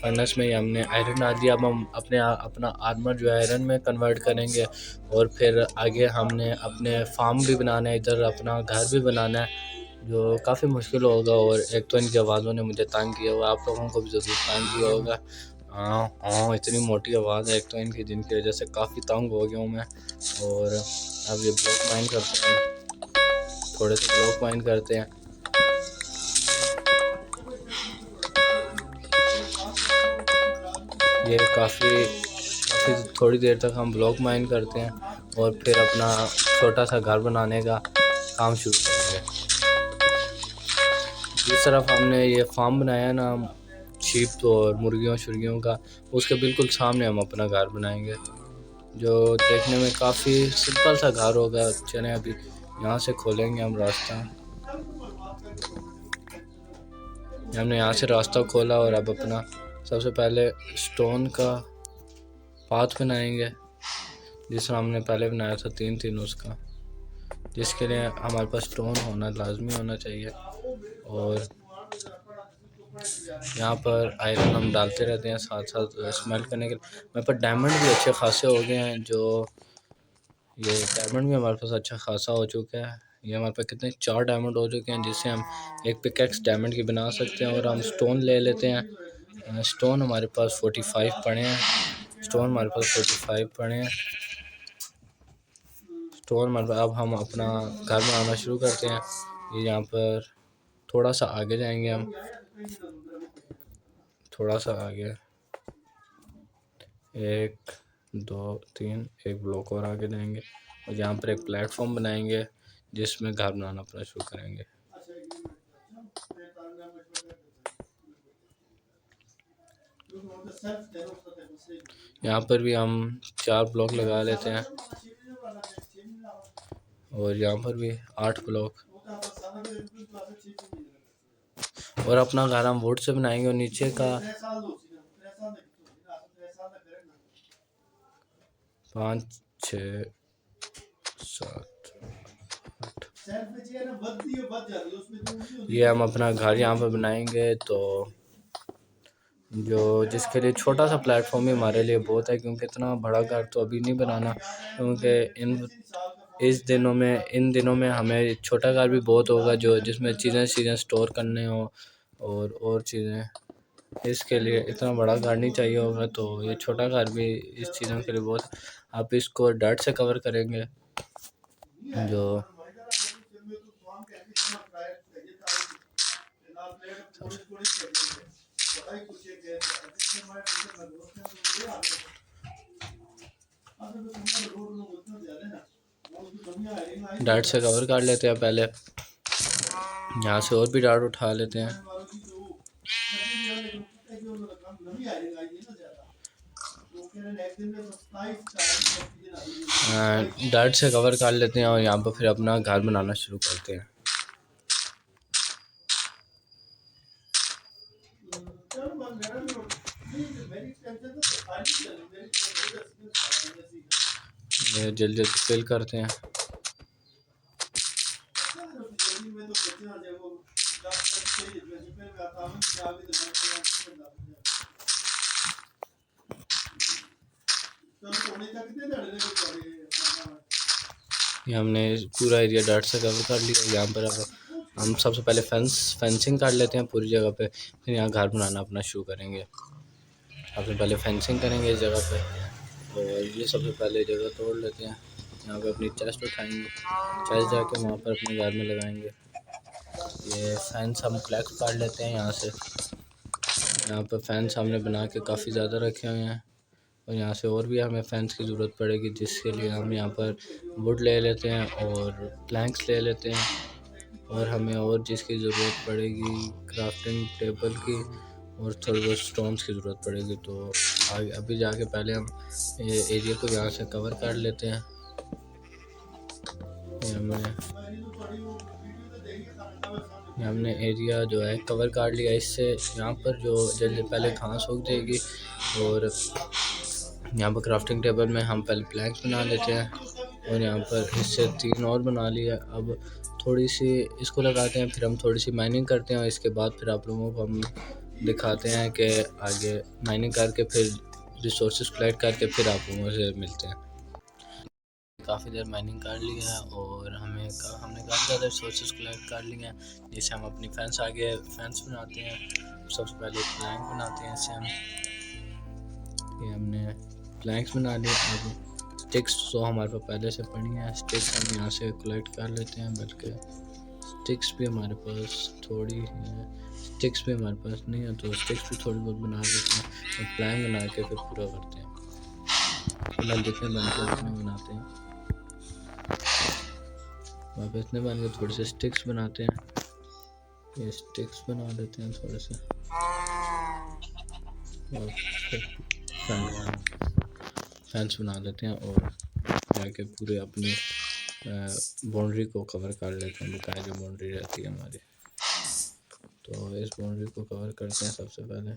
फर्नेस में ही हमने आयरन डाल दिया। अब हम अपना आर्मर जो है आयरन में कन्वर्ट करेंगे और फिर आगे हमने अपने फार्म भी बनाना है, इधर अपना घर भी बनाना है, जो काफ़ी मुश्किल होगा। और एक तो इनकी आवाज़ों ने मुझे तंग किया हुआ, आप लोगों को भी ज़रूर तंग किया होगा। हाँ इतनी मोटी आवाज़ है एक तो इनकी, जिनकी वजह से काफ़ी तंग हो गया हूँ मैं। और अब ये ब्लॉक माइन करते हैं, थोड़े से ब्लॉक माइन करते हैं। ये काफ़ी थोड़ी देर तक हम ब्लॉक माइन करते हैं और फिर अपना छोटा सा घर बनाने का काम शुरू करेंगे। जिस तरफ हमने ये फार्म बनाया ना शीप और मुर्गियों शुर्गियों का, उसके बिल्कुल सामने हम अपना घर बनाएंगे। जो देखने में काफ़ी सिंपल सा घर होगा। चलें अभी यहाँ से खोलेंगे हम रास्ता। हमने यहाँ से रास्ता खोला और अब अपना सबसे पहले स्टोन का पाथ बनाएंगे, जिस तरह हमने पहले बनाया था 3-3 उसका, जिसके लिए हमारे पास स्टोन होना लाजमी होना चाहिए। और यहाँ पर आयरन हम डालते रहते हैं साथ साथ स्मेल्ट करने के लिए। मेरे पास डायमंड भी अच्छे खासे हो गए हैं, जो ये डायमंड भी हमारे पास अच्छा खासा हो चुका है। ये हमारे पास कितने 4 डायमंड हो चुके हैं, जिससे हम एक पिकेक्स डायमंड की बना सकते हैं। और हम स्टोन ले लेते हैं। स्टोन हमारे पास 45 पड़े हैं। स्टोन हमारे पास 45 पड़े हैं। स्टोन हमारे पास, अब हम अपना घर बनाना शुरू करते हैं। ये यहाँ पर थोड़ा सा आगे जाएंगे हम, थोड़ा सा आगे, 1 2 3 एक ब्लॉक और आगे जाएंगे और यहाँ पर एक प्लेटफॉर्म बनाएंगे, जिसमें घर बनाना अपना शुरू करेंगे। यहाँ पर भी हम 4 ब्लॉक लगा लेते हैं और यहाँ पर भी 8 ब्लॉक। और अपना घर हम वुड से बनाएंगे और नीचे का 5 6 7 8 ये हम अपना घर यहाँ पर बनाएंगे। तो जो जिसके लिए छोटा सा प्लेटफॉर्म ही हमारे लिए बहुत है, क्योंकि इतना बड़ा घर तो अभी नहीं बनाना, क्योंकि इन दिनों में हमें छोटा घर भी बहुत होगा, जो जिसमें चीज़ें स्टोर करने हो और चीज़ें, इसके लिए इतना बड़ा घर नहीं चाहिए होगा। तो ये छोटा घर भी इस चीज़ों के लिए बहुत। आप इसको डर्ट से कवर करेंगे, जो डार्ट से कवर कर लेते हैं पहले। यहाँ से और भी डार्ट उठा लेते हैं। डार्ट से कवर कर लेते हैं और यहाँ पर फिर अपना घर बनाना शुरू करते हैं। जल्दी जल्दी फिल करते हैं। ये हमने पूरा एरिया डार्ट से कवर कर लिया। यहाँ पर अब हम सबसे पहले फेंसिंग कर लेते हैं पूरी जगह पे, फिर यहाँ घर बनाना अपना शुरू करेंगे। सबसे पहले फेंसिंग करेंगे इस जगह पे, और ये सबसे पहले जगह तोड़ लेते हैं। यहाँ पे अपनी चेस्ट उठाएंगे, चेस्ट जाके वहाँ पर अपने घर में लगाएंगे। ये फैंस हम कलेक्ट कर लेते हैं यहाँ से। यहाँ पर फैंस हमने बना के काफ़ी ज़्यादा रखे हुए हैं, और यहाँ से और भी हमें फैंस की ज़रूरत पड़ेगी, जिसके लिए हम यहाँ पर वुड ले लेते हैं और प्लैंक्स ले लेते हैं। और हमें और जिसकी ज़रूरत पड़ेगी क्राफ्टिंग टेबल की, और थोड़ी बहुत स्टोन्स की ज़रूरत पड़ेगी। तो आगे अभी जाके पहले हम एरिया को यहाँ से कवर कर लेते हैं। हमने एरिया जो है कवर कर लिया। इससे यहाँ पर जो जल्दी पहले घास उग जाएगी, और यहाँ पर क्राफ्टिंग टेबल में हम पहले प्लैंक्स बना लेते हैं, और यहाँ पर इससे 3 और बना लिया। अब थोड़ी सी इसको लगाते हैं, फिर हम थोड़ी सी माइनिंग करते हैं, और इसके बाद फिर आप लोगों को हम दिखाते हैं कि आगे माइनिंग करके फिर रिसोर्सेज कलेक्ट करके फिर आप लोगों से मिलते हैं। काफ़ी देर माइनिंग कर ली है और हमने काफ़ी ज़्यादा रिसोर्सेज कलेक्ट कर लिए हैं, जिससे हम अपनी फेंस बनाते हैं। सबसे पहले प्लैंक बनाते हैं इससे हम। ये हमने प्लैंक्स बना लिए। अब स्टिक्स तो हमारे पास पहले से पड़ी हैं, स्टिक्स हम यहाँ से कलेक्ट कर लेते हैं। बल्कि स्टिक्स भी हमारे पास थोड़ी है, स्टिक्स भी हमारे पास नहीं है, तो स्टिक्स भी थोड़ी बहुत बना लेते हैं और प्लैंक बना के फिर पूरा करते हैं। फिलहाल जितने बनते हैं उतने बनाते हैं। वापस इतने बन के थोड़े से स्टिक्स बनाते हैं। ये स्टिक्स बना लेते हैं थोड़े से, और फेंस बना लेते हैं और जाके पूरे अपने बाउंड्री को कवर कर लेते हैं, बकाया जो बाउंड्री रहती है हमारी। तो इस बाउंड्री को कवर करते हैं। सबसे पहले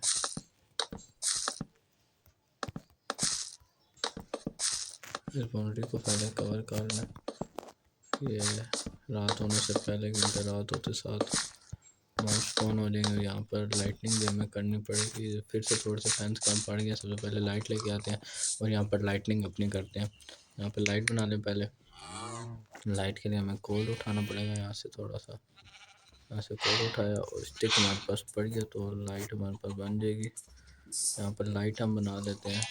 इस बाउंड्री को पहले कवर कर लें। ये रात होने से पहले, घंटे रात होते साथ माउस ऑन हो जाएंगे। यहाँ पर लाइटनिंग भी हमें करनी पड़ेगी। फिर से थोड़े से फैंस कम पड़ गए। सबसे पहले लाइट लेके आते हैं और यहाँ पर लाइटनिंग अपनी करते हैं। यहाँ पर लाइट बना लें पहले। लाइट के लिए हमें कोड उठाना पड़ेगा। यहाँ से थोड़ा सा, यहाँ से कोड उठाया और स्टिक हमारे पास पड़ गया तो लाइट हमारे पास बन जाएगी। यहाँ पर लाइट हम बना लेते हैं।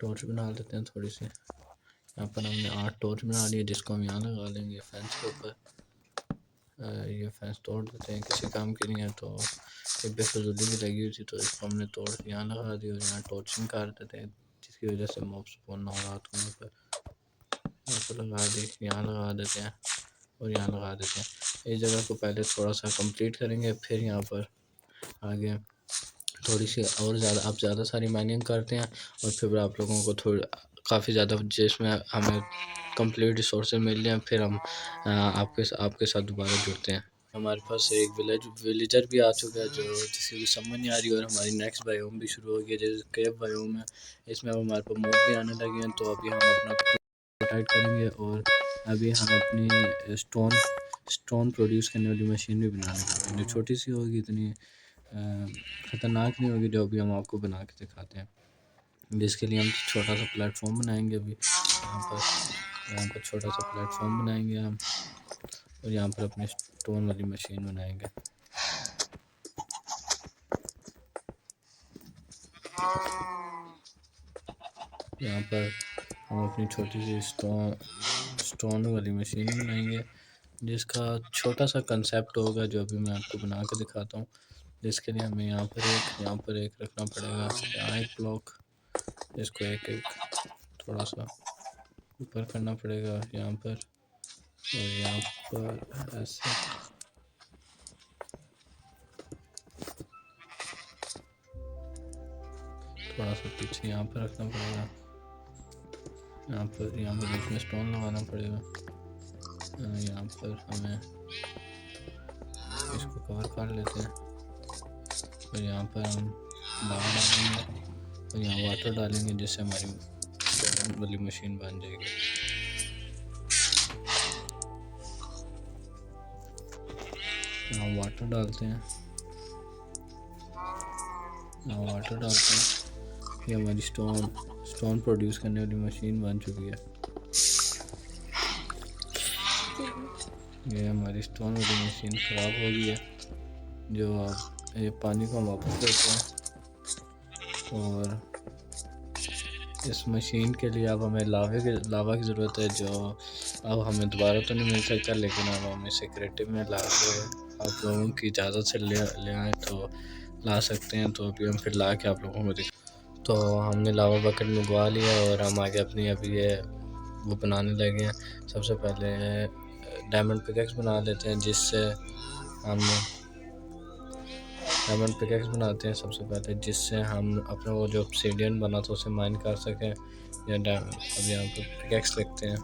टॉर्च बना लेते हैं थोड़ी सी। यहाँ पर हमने 8 टॉर्च बना ली है, जिसको हम यहाँ लगा लेंगे फेंस के ऊपर। ये फेंस तोड़ देते हैं, किसी काम की नहीं है तो ये बेफजूली भी लगी हुई थी, तो इसको हमने तोड़ के यहाँ लगा दी और यहाँ टॉर्चिंग कर देते हैं, जिसकी वजह से मॉब स्पॉन ना हो रात को। यहाँ पर लगा दी, यहाँ लगा देते हैं और यहाँ लगा देते हैं। इस जगह को पहले थोड़ा सा कंप्लीट करेंगे, फिर यहाँ पर आगे थोड़ी सी और ज़्यादा, आप ज़्यादा सारी माइनिंग करते हैं और फिर आप लोगों को काफ़ी ज़्यादा जिसमें हमें कंप्लीट रिसोर्सेज मिल जाए, फिर हम आपके साथ दोबारा जुड़ते हैं। हमारे पास एक विलेजर भी आ चुका है, जो जिसकी भी समझ नहीं आ रही, और हमारी नेक्स्ट बायोम भी शुरू हो गई है, जैसे केव बायोम है। इसमें अब हमारे पास मॉब भी आने लगे हैं, तो अभी हम अपना प्रोटेक्ट करेंगे और अभी हम अपनी स्टोन प्रोड्यूस करने वाली मशीन भी बनाने लगे हैं, जो छोटी सी होगी, इतनी ख़तरनाक नहीं होगी, जो अभी हम आपको बना के दिखाते हैं। जिसके लिए हम छोटा सा प्लेटफॉर्म बनाएंगे। अभी यहाँ पर छोटा सा प्लेटफॉर्म बनाएंगे हम और यहाँ पर अपनी स्टोन वाली मशीन बनाएंगे। यहाँ पर हम अपनी छोटी सी स्टोन वाली मशीन बनाएंगे, जिसका छोटा सा कंसेप्ट होगा, जो अभी मैं आपको बना के दिखाता हूँ। जिसके लिए हमें यहाँ पर एक रखना पड़ेगा, यहाँ एक ब्लॉक, इसको एक थोड़ा सा ऊपर करना पड़ेगा यहाँ पर, और यहाँ पर ऐसे थोड़ा सा पीछे यहाँ पर रखना पड़ेगा। यहाँ पर बीच में स्टोन लगाना पड़ेगा। यहाँ पर हमें इसको कवर कर लेते हैं और यहाँ पर हम लावा डालेंगे और यहाँ वाटर डालेंगे, जिससे हमारी स्टोन वाली मशीन बन जाएगी। यहाँ वाटर डालते हैं, ये हमारी स्टोन प्रोड्यूस करने वाली मशीन बन चुकी है। ये हमारी स्टोन वाली मशीन ख़राब हो गई है, जो अब ये पानी को वापस देते हैं। और इस मशीन के लिए अब हमें लावा की ज़रूरत है, जो अब हमें दोबारा तो नहीं मिल सकता, लेकिन अब हमें सिक्रेटिव में ला के आप लोगों की इजाज़त से ले आएँ तो ला सकते हैं। तो अभी हम फिर ला के आप लोगों को तो हमने लावा बकेट मंगवा लिया और हम आगे अपनी अभी ये वो बनाने लगे हैं। सबसे पहले डायमंड पिकेक्स बना लेते हैं, जिससे हम डायमंड पिकेक्स बनाते हैं सबसे पहले, जिससे हम अपना वो जो ऑब्सीडियन बना था उसे माइन कर सकें। या अब यहाँ पर पिकेक्स रखते हैं,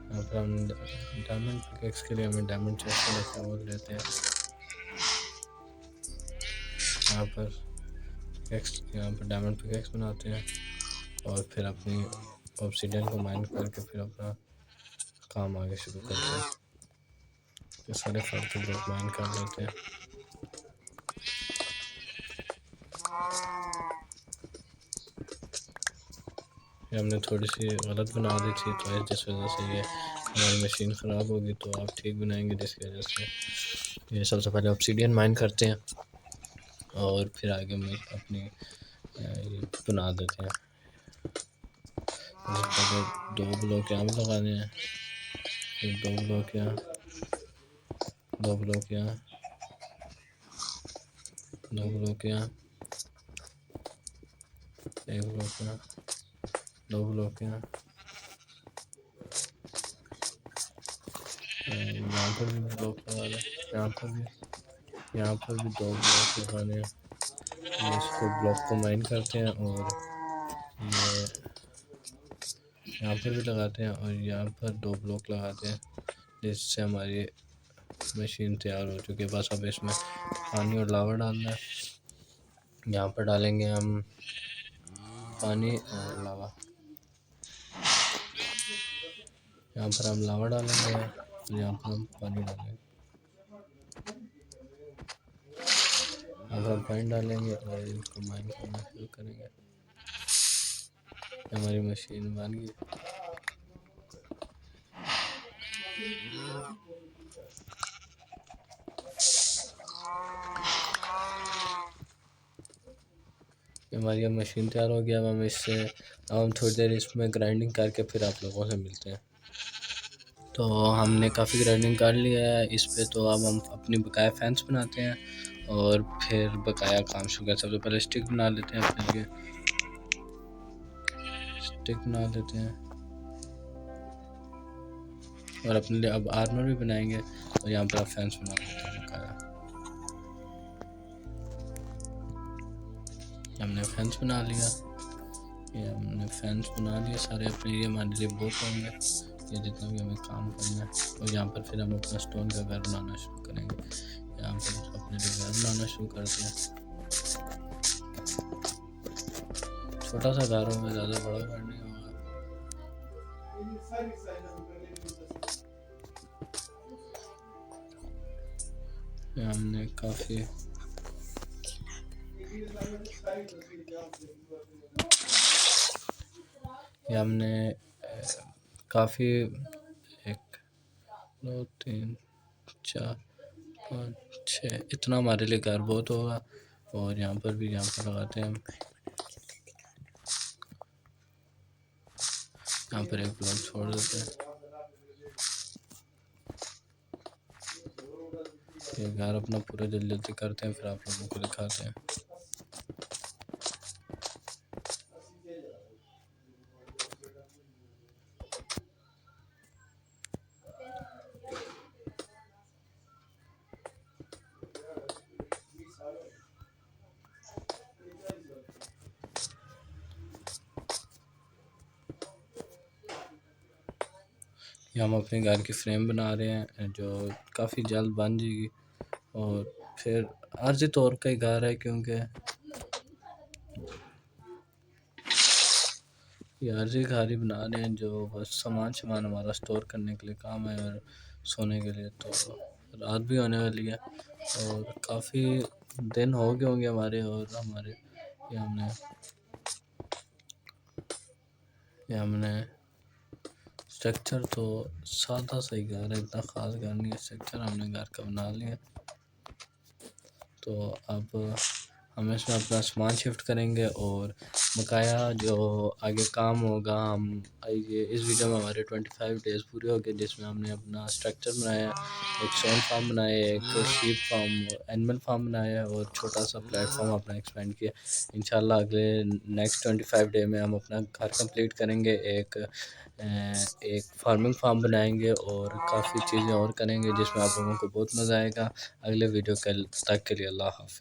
यहाँ पर हम डायमंड पिकेक्स के लिए हमें डायमंड चेस्ट रखते हैं वो लेते हैं। यहाँ पर डायमंड पिकेक्स बनाते हैं और फिर अपनी ऑब्सीडियन को माइन करके फिर अपना काम आगे शुरू करते हैं। ये सारे फालतू ब्लॉक माइन कर लेते हैं। ये हमने थोड़ी सी गलत बना दी थी, तो जिस वजह से ये हमारी मशीन ख़राब होगी, तो आप ठीक बनाएंगे, जिसकी वजह से ये सबसे पहले ऑब्सीडियन माइन करते हैं और फिर आगे में अपनी ये बना देते हैं। पहले 2 ब्लॉक यहाँ भी लगाने हैं, फिर 2 ब्लॉक यहाँ, 2 ब्लॉक यहाँ, 2 ब्लॉक यहाँ, 1 ब्लॉक यहाँ, 2 ब्लॉक यहाँ, यहाँ पर भी ब्लॉक लगा दें, यहाँ पर भी यहाँ पर भी 2 ब्लॉक लगाने हैं। ये इसको ब्लॉक को माइन करते हैं और ये यहाँ पर भी लगाते हैं और यहाँ पर 2 ब्लॉक लगाते हैं, जिससे हमारी मशीन तैयार हो चुकी है। बस अब इसमें पानी और लावा डालना है। यहाँ पर डालेंगे हम पानी और लावा। यहाँ पर हम लावा डालेंगे और यहाँ पर हम पानी डालेंगे। यहाँ पर हम पानी डालेंगे और इनको माइन करना शुरू करेंगे। हमारी मशीन बन गई। हमारी अब मशीन तैयार हो गया। अब हम थोड़ी देर इसमें ग्राइंडिंग करके फिर आप लोगों से मिलते हैं। तो हमने काफ़ी ग्राइंडिंग कर लिया है इस पे। तो अब हम अपनी बकाया फैंस बनाते हैं और फिर बकाया काम शुरू करते हैं। सबसे पहले स्टिक बना लेते हैं, अपने लिए स्टिक बना लेते हैं और अपने लिए अब आर्मर भी बनाएंगे। और यहाँ पर आप फैंस बना लेते हैं बकाया। हमने फैंस बना लिया। ये हमने फैंस बना लिए सारे अपने लिए, हमारे लिए बहुत होंगे ये जितना भी हमें काम करना है। और यहाँ पर फिर हम अपना स्टोन का घर बनाना शुरू करेंगे। यहाँ पर अपने लिए घर बनाना शुरू करते हैं। छोटा सा घर होगा, ज़्यादा बड़ा घर नहीं होगा। हमने काफ़ी काफ़ी 1 2 3 4 5 6 इतना हमारे लिए घर बहुत होगा। और यहाँ पर भी यहाँ पर लगाते हैं हम। यहाँ पर एक ब्लॉक छोड़ देते हैं। ये घर अपना पूरा जल्दी जल्दी करते हैं, फिर आप लोगों को दिखाते हैं। ये हम अपने घर की फ्रेम बना रहे हैं जो काफ़ी जल्द बन जाएगी। और फिर आर्जी तौर का ही घर है, क्योंकि ये आर्जी घर ही बना रहे हैं जो बस सामान हमारा स्टोर करने के लिए काम है और सोने के लिए। तो रात भी होने वाली है और काफ़ी दिन हो गए होंगे हमारे। और ये हमने स्ट्रक्चर तो सादा सही घर है, इतना ख़ास घर नहीं है। स्ट्रक्चर हमने घर का बना लिया। तो अब हम इसमें अपना सामान शिफ्ट करेंगे और बकाया जो आगे काम होगा हम ये इस वीडियो में हमारे 25 डेज़ पूरे हो गए, जिसमें हमने अपना स्ट्रक्चर बनाया, एक सोन फार्म बनाया, एक शीप फार्म एनिमल फार्म बनाया और छोटा सा प्लेटफॉर्म अपना एक्सपेंड किया। इंशाल्लाह अगले नेक्स्ट 25 डे में हम अपना घर कंप्लीट करेंगे, एक फार्मिंग फार्म बनाएंगे और काफ़ी चीज़ें और करेंगे जिसमें आप लोगों को बहुत मज़ा आएगा। अगले वीडियो तक के लिए अल्लाह हाफ़िज़।